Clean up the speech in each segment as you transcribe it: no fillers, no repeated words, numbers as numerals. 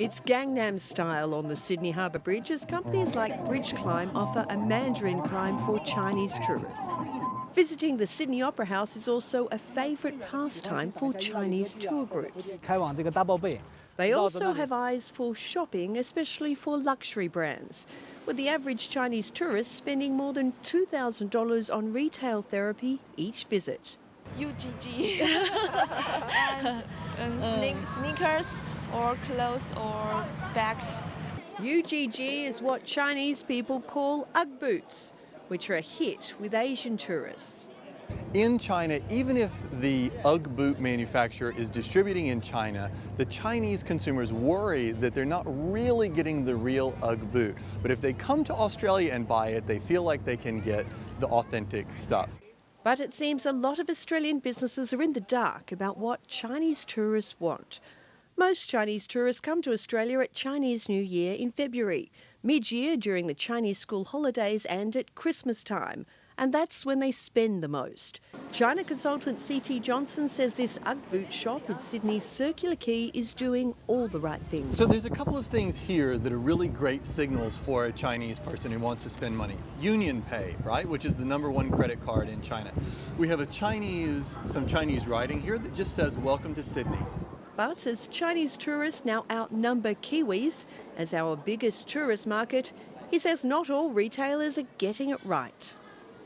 It's Gangnam style on the Sydney Harbour Bridge as companies like Bridge Climb offer a Mandarin climb for Chinese tourists. Visiting the Sydney Opera House is also a favourite pastime for Chinese tour groups. They also have eyes for shopping, especially for luxury brands, with the average Chinese tourist spending more than $2,000 on retail therapy each visit. UGG and sneakers or clothes or bags. UGG is what Chinese people call Ugg boots, which are a hit with Asian tourists. In China, even if the Ugg boot manufacturer is distributing in China, the Chinese consumers worry that they're not really getting the real Ugg boot. But if they come to Australia and buy it, they feel like they can get the authentic stuff. But it seems a lot of Australian businesses are in the dark about what Chinese tourists want. Most Chinese tourists come to Australia at Chinese New Year in February, mid-year during the Chinese school holidays and at Christmas time. And that's when they spend the most. China consultant CT Johnson says this Ugg boot shop in Sydney's Circular Quay is doing all the right things. So there's a couple of things here that are really great signals for a Chinese person who wants to spend money. Union Pay, right, which is the #1 credit card in China. We have some Chinese writing here that just says, "Welcome to Sydney." But as Chinese tourists now outnumber Kiwis as our biggest tourist market, he says not all retailers are getting it right.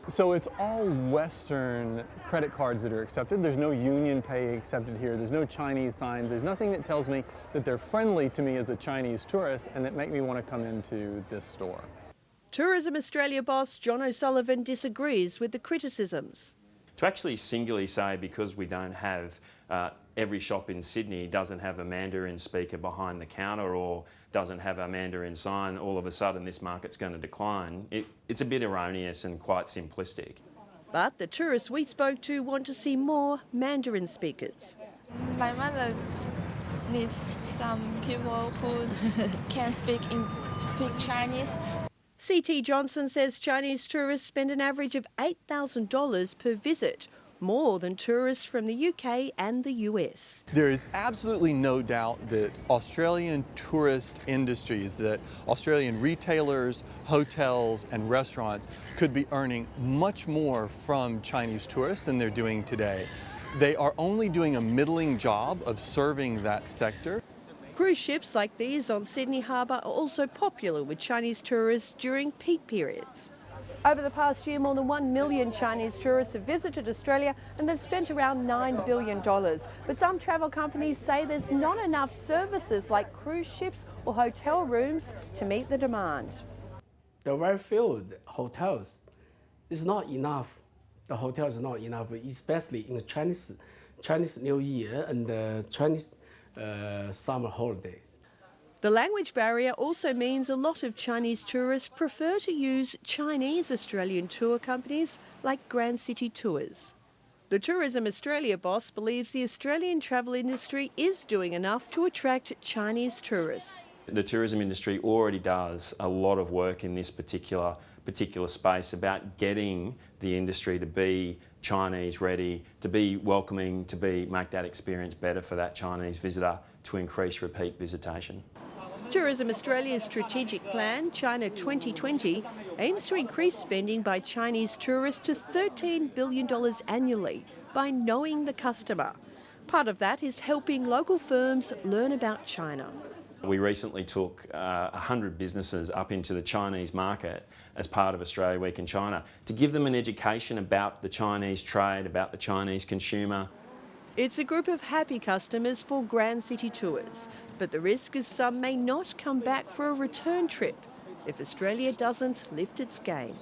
So it's all Western credit cards that are accepted. There's no Union Pay accepted here. There's no Chinese signs. There's nothing that tells me that they're friendly to me as a Chinese tourist and that make me want to come into this store. Tourism Australia boss John O'Sullivan disagrees with the criticisms. To actually singularly say because we don't have every shop in Sydney doesn't have a Mandarin speaker behind the counter or doesn't have a Mandarin sign, all of a sudden this market's going to decline, it's a bit erroneous and quite simplistic. But the tourists we spoke to want to see more Mandarin speakers. My mother needs some people who can speak Chinese. CT Johnson says Chinese tourists spend an average of $8,000 per visit, more than tourists from the UK and the US. There is absolutely no doubt that Australian tourist industries, that Australian retailers, hotels and restaurants could be earning much more from Chinese tourists than they're doing today. They are only doing a middling job of serving that sector. Cruise ships like these on Sydney Harbour are also popular with Chinese tourists during peak periods. Over the past year, more than 1 million Chinese tourists have visited Australia and they've spent around $9 billion. But some travel companies say there's not enough services like cruise ships or hotel rooms to meet the demand. The very few hotels is not enough. The hotel is not enough, especially in the Chinese New Year and the Chinese summer holidays. The language barrier also means a lot of Chinese tourists prefer to use Chinese Australian tour companies like Grand City Tours. The Tourism Australia boss believes the Australian travel industry is doing enough to attract Chinese tourists. The tourism industry already does a lot of work in this particular space about getting the industry to be Chinese ready, to be welcoming, to make that experience better for that Chinese visitor, to increase repeat visitation. Tourism Australia's strategic plan, China 2020, aims to increase spending by Chinese tourists to $13 billion annually by knowing the customer. Part of that is helping local firms learn about China. We recently took 100 businesses up into the Chinese market as part of Australia Week in China to give them an education about the Chinese trade, about the Chinese consumer. It's a group of happy customers for Grand City Tours, but the risk is some may not come back for a return trip if Australia doesn't lift its game.